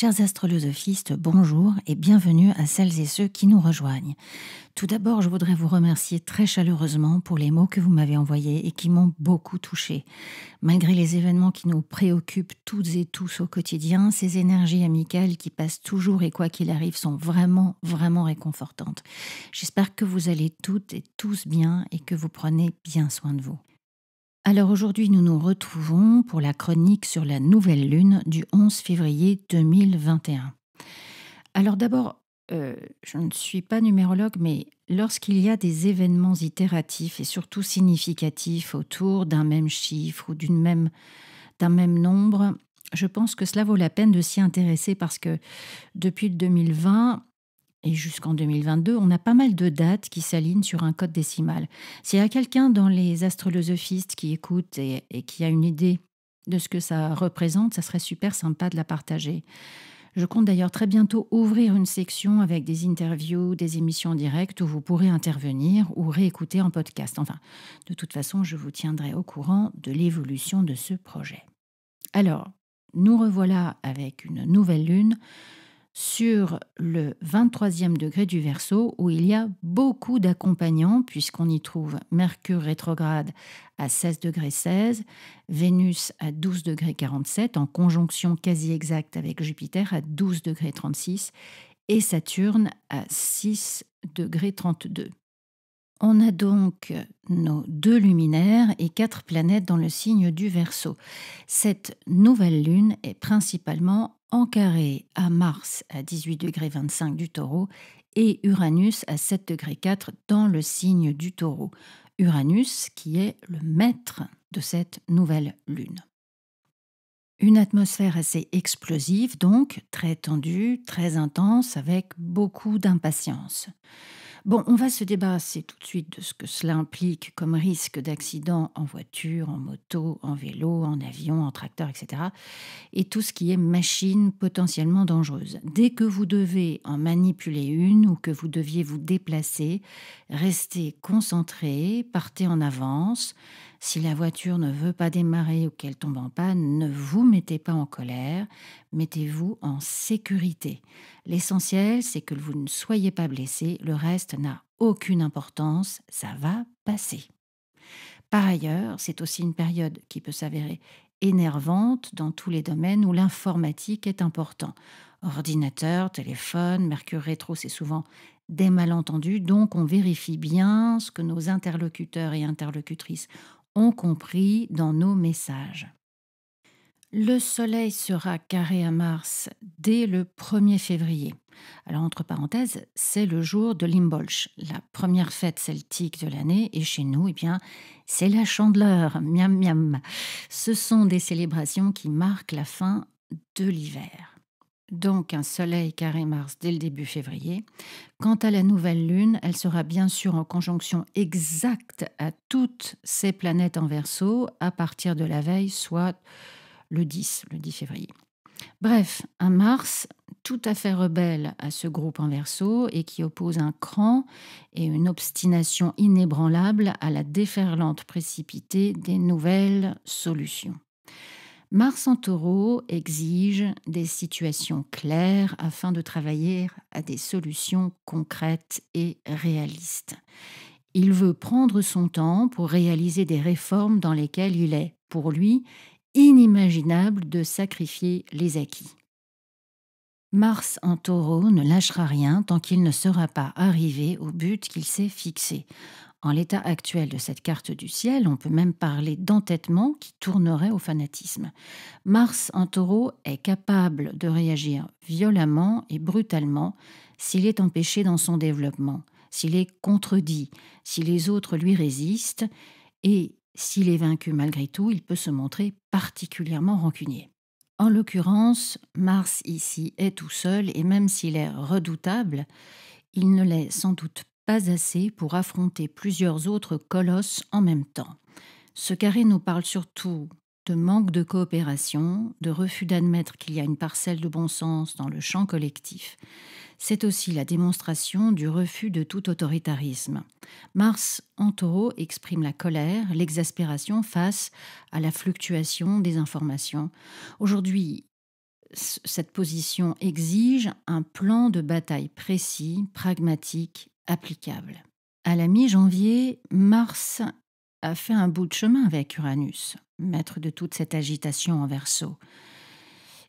Chers astrolosophistes, bonjour et bienvenue à celles et ceux qui nous rejoignent. Tout d'abord, je voudrais vous remercier très chaleureusement pour les mots que vous m'avez envoyés et qui m'ont beaucoup touchée. Malgré les événements qui nous préoccupent toutes et tous au quotidien, ces énergies amicales qui passent toujours et quoi qu'il arrive sont vraiment réconfortantes. J'espère que vous allez toutes et tous bien et que vous prenez bien soin de vous. Alors aujourd'hui, nous nous retrouvons pour la chronique sur la nouvelle lune du 11 février 2021. Alors d'abord, je ne suis pas numérologue, mais lorsqu'il y a des événements itératifs et surtout significatifs autour d'un même chiffre ou d'un même nombre, je pense que cela vaut la peine de s'y intéresser parce que depuis le 2020, et jusqu'en 2022, on a pas mal de dates qui s'alignent sur un code décimal. S'il y a quelqu'un dans les astrolosophistes qui écoute et qui a une idée de ce que ça représente, ça serait super sympa de la partager. Je compte d'ailleurs très bientôt ouvrir une section avec des interviews, des émissions en direct où vous pourrez intervenir ou réécouter en podcast. Enfin, de toute façon, je vous tiendrai au courant de l'évolution de ce projet. Alors, nous revoilà avec une nouvelle lune sur le 23e degré du Verseau, où il y a beaucoup d'accompagnants, puisqu'on y trouve Mercure rétrograde à 16 degrés 16, Vénus à 12 degrés 47, en conjonction quasi exacte avec Jupiter à 12 degrés 36, et Saturne à 6 degrés 32. On a donc nos deux luminaires et 4 planètes dans le signe du Verseau. Cette nouvelle lune est principalement encarrée à Mars à 18 degrés 25 du Taureau et Uranus à 7 degrés 4 dans le signe du Taureau. Uranus qui est le maître de cette nouvelle lune. Une atmosphère assez explosive donc, très tendue, très intense, avec beaucoup d'impatience. Bon, on va se débarrasser tout de suite de ce que cela implique comme risque d'accident en voiture, en moto, en vélo, en avion, en tracteur, etc. Et tout ce qui est machine potentiellement dangereuse. Dès que vous devez en manipuler une ou que vous deviez vous déplacer, restez concentré, partez en avance. Si la voiture ne veut pas démarrer ou qu'elle tombe en panne, ne vous mettez pas en colère, mettez-vous en sécurité. L'essentiel, c'est que vous ne soyez pas blessé, le reste n'a aucune importance, ça va passer. Par ailleurs, c'est aussi une période qui peut s'avérer énervante dans tous les domaines où l'informatique est important. Ordinateur, téléphone, Mercure rétro, c'est souvent des malentendus, donc on vérifie bien ce que nos interlocuteurs et interlocutrices ont compris dans nos messages. Le Soleil sera carré à Mars dès le 1er février. Alors, entre parenthèses, c'est le jour de l'Imbolc, la première fête celtique de l'année, et chez nous, eh bien, c'est la Chandeleur, miam miam. Ce sont des célébrations qui marquent la fin de l'hiver. Donc, un Soleil carré Mars dès le début février. Quant à la nouvelle Lune, elle sera bien sûr en conjonction exacte à toutes ces planètes en Verseau à partir de la veille, soit le 10 février. Bref, un Mars tout à fait rebelle à ce groupe en Verseau et qui oppose un cran et une obstination inébranlable à la déferlante précipitée des nouvelles solutions. Mars en Taureau exige des situations claires afin de travailler à des solutions concrètes et réalistes. Il veut prendre son temps pour réaliser des réformes dans lesquelles il est, pour lui, inimaginable de sacrifier les acquis. Mars en Taureau ne lâchera rien tant qu'il ne sera pas arrivé au but qu'il s'est fixé. En l'état actuel de cette carte du ciel, on peut même parler d'entêtement qui tournerait au fanatisme. Mars en Taureau est capable de réagir violemment et brutalement s'il est empêché dans son développement, s'il est contredit, si les autres lui résistent, et s'il est vaincu malgré tout, il peut se montrer particulièrement rancunier. En l'occurrence, Mars ici est tout seul et même s'il est redoutable, il ne l'est sans doute pas assez pour affronter plusieurs autres colosses en même temps. Ce carré nous parle surtout de manque de coopération, de refus d'admettre qu'il y a une parcelle de bon sens dans le champ collectif. C'est aussi la démonstration du refus de tout autoritarisme. Mars en Taureau exprime la colère, l'exaspération face à la fluctuation des informations. Aujourd'hui, Cette position exige un plan de bataille précis, pragmatique, applicable. À la mi-janvier, Mars a fait un bout de chemin avec Uranus, maître de toute cette agitation en Verseau,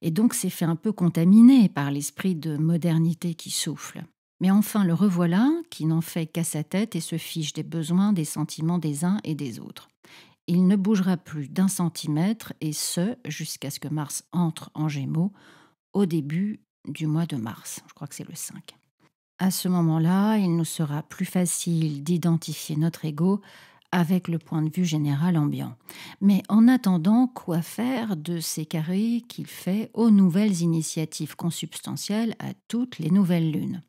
et donc s'est fait un peu contaminer par l'esprit de modernité qui souffle. Mais enfin, le revoilà, qui n'en fait qu'à sa tête et se fiche des besoins, des sentiments des uns et des autres. Il ne bougera plus d'1 centimètre, et ce, jusqu'à ce que Mars entre en Gémeaux au début du mois de mars. Je crois que c'est le 5. À ce moment-là, il nous sera plus facile d'identifier notre ego avec le point de vue général ambiant. Mais en attendant, quoi faire de ces carrés qu'il fait aux nouvelles initiatives consubstantielles à toutes les nouvelles lunes?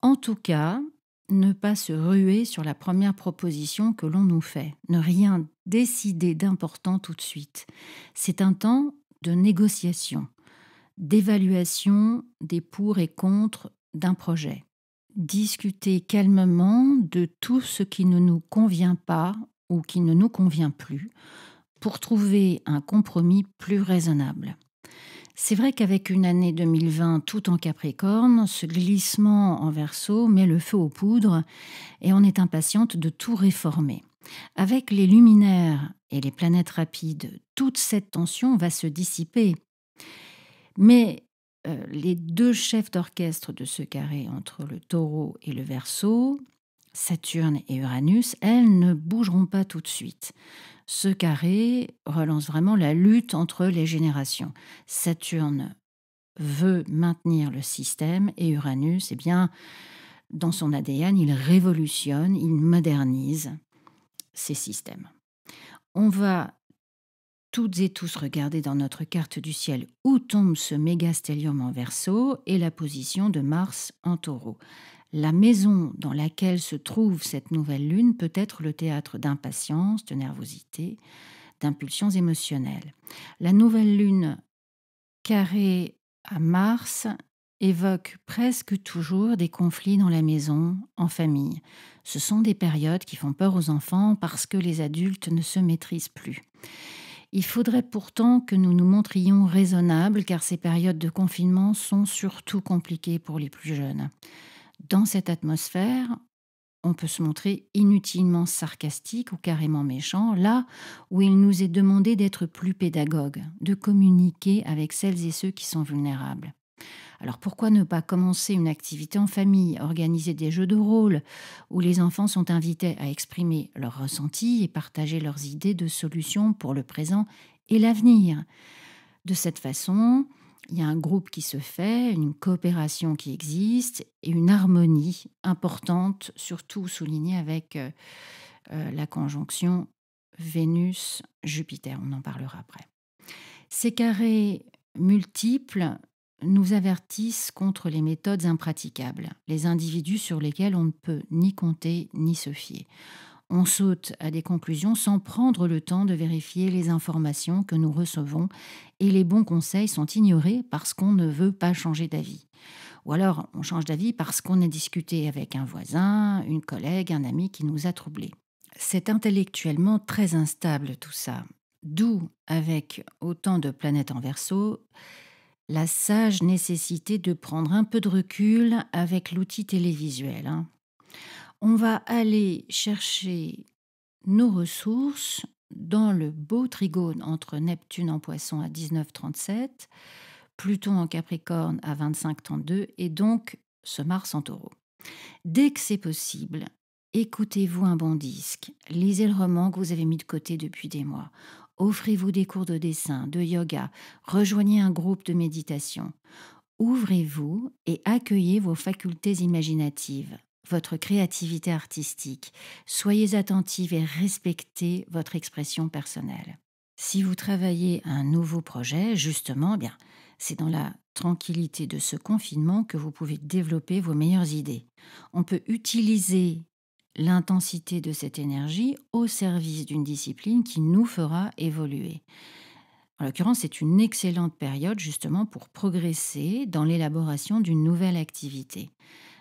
En tout cas, ne pas se ruer sur la première proposition que l'on nous fait, ne rien décider d'important tout de suite. C'est un temps de négociation, d'évaluation des pour et contre d'un projet. Discuter calmement de tout ce qui ne nous convient pas ou qui ne nous convient plus pour trouver un compromis plus raisonnable. C'est vrai qu'avec une année 2020 tout en Capricorne, ce glissement en Verseau met le feu aux poudres et on est impatiente de tout réformer. Avec les luminaires et les planètes rapides, toute cette tension va se dissiper. Mais les deux chefs d'orchestre de ce carré entre le Taureau et le Verseau, Saturne et Uranus, elles ne bougeront pas tout de suite. Ce carré relance vraiment la lutte entre les générations. Saturne veut maintenir le système et Uranus, eh bien, dans son ADN, il révolutionne, il modernise ces systèmes. On va toutes et tous regarder dans notre carte du ciel où tombe ce mégastellium en Verseau et la position de Mars en Taureau. La maison dans laquelle se trouve cette nouvelle lune peut être le théâtre d'impatience, de nervosité, d'impulsions émotionnelles. La nouvelle lune carrée à Mars évoque presque toujours des conflits dans la maison, en famille. Ce sont des périodes qui font peur aux enfants parce que les adultes ne se maîtrisent plus. Il faudrait pourtant que nous nous montrions raisonnables car ces périodes de confinement sont surtout compliquées pour les plus jeunes. Dans cette atmosphère, on peut se montrer inutilement sarcastique ou carrément méchant, là où il nous est demandé d'être plus pédagogue, de communiquer avec celles et ceux qui sont vulnérables. Alors pourquoi ne pas commencer une activité en famille, organiser des jeux de rôle où les enfants sont invités à exprimer leurs ressentis et partager leurs idées de solutions pour le présent et l'avenir? De cette façon, il y a un groupe qui se fait, une coopération qui existe et une harmonie importante, surtout soulignée avec la conjonction Vénus-Jupiter. On en parlera après. Ces carrés multiples nous avertissent contre les méthodes impraticables, les individus sur lesquels on ne peut ni compter ni se fier. On saute à des conclusions sans prendre le temps de vérifier les informations que nous recevons et les bons conseils sont ignorés parce qu'on ne veut pas changer d'avis. Ou alors on change d'avis parce qu'on a discuté avec un voisin, une collègue, un ami qui nous a troublés. C'est intellectuellement très instable tout ça. D'où, avec autant de planètes en Verseau, la sage nécessité de prendre un peu de recul avec l'outil télévisuel. On va aller chercher nos ressources dans le beau trigone entre Neptune en Poisson à 19,37, Pluton en Capricorne à 25,32 et donc ce Mars en Taureau. Dès que c'est possible, écoutez-vous un bon disque, lisez le roman que vous avez mis de côté depuis des mois, offrez-vous des cours de dessin, de yoga, rejoignez un groupe de méditation. Ouvrez-vous et accueillez vos facultés imaginatives, votre créativité artistique. Soyez attentive et respectez votre expression personnelle. Si vous travaillez à un nouveau projet, justement, bien, c'est dans la tranquillité de ce confinement que vous pouvez développer vos meilleures idées. On peut utiliser l'intensité de cette énergie au service d'une discipline qui nous fera évoluer. En l'occurrence, c'est une excellente période justement pour progresser dans l'élaboration d'une nouvelle activité.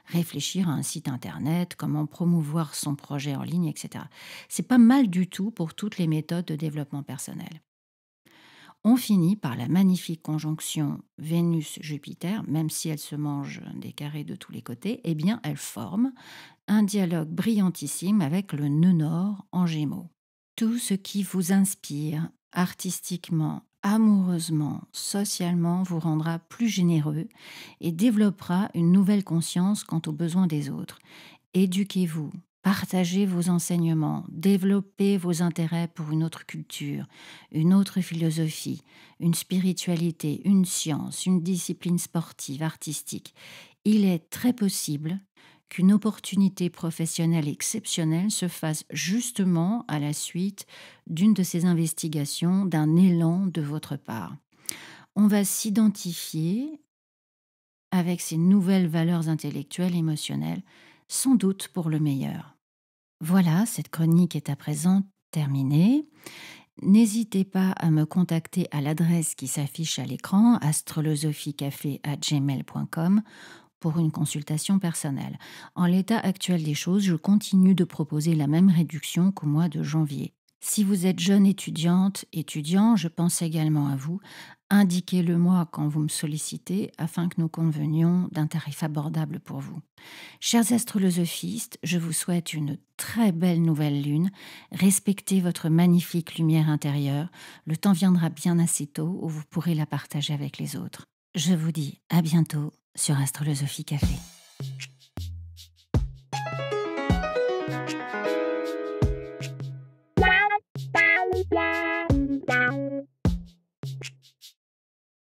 Réfléchir à un site internet, comment promouvoir son projet en ligne, etc. C'est pas mal du tout pour toutes les méthodes de développement personnel. On finit par la magnifique conjonction Vénus-Jupiter, même si elle se mange des carrés de tous les côtés, eh bien elle forme un dialogue brillantissime avec le nœud nord en Gémeaux. Tout ce qui vous inspire artistiquement, amoureusement, socialement vous rendra plus généreux et développera une nouvelle conscience quant aux besoins des autres. Éduquez-vous, partagez vos enseignements, développez vos intérêts pour une autre culture, une autre philosophie, une spiritualité, une science, une discipline sportive, artistique. Il est très possible qu'une opportunité professionnelle exceptionnelle se fasse justement à la suite d'une de ces investigations, d'un élan de votre part. On va s'identifier avec ces nouvelles valeurs intellectuelles, émotionnelles, sans doute pour le meilleur. Voilà, cette chronique est à présent terminée. N'hésitez pas à me contacter à l'adresse qui s'affiche à l'écran, astrolosophicafé@gmail.com, pour une consultation personnelle. En l'état actuel des choses, je continue de proposer la même réduction qu'au mois de janvier. Si vous êtes jeune étudiante, étudiant, je pense également à vous. Indiquez-le-moi quand vous me sollicitez afin que nous convenions d'un tarif abordable pour vous. Chers astrolosophistes, je vous souhaite une très belle nouvelle lune. Respectez votre magnifique lumière intérieure. Le temps viendra bien assez tôt où vous pourrez la partager avec les autres. Je vous dis à bientôt sur Astrolosophie Café.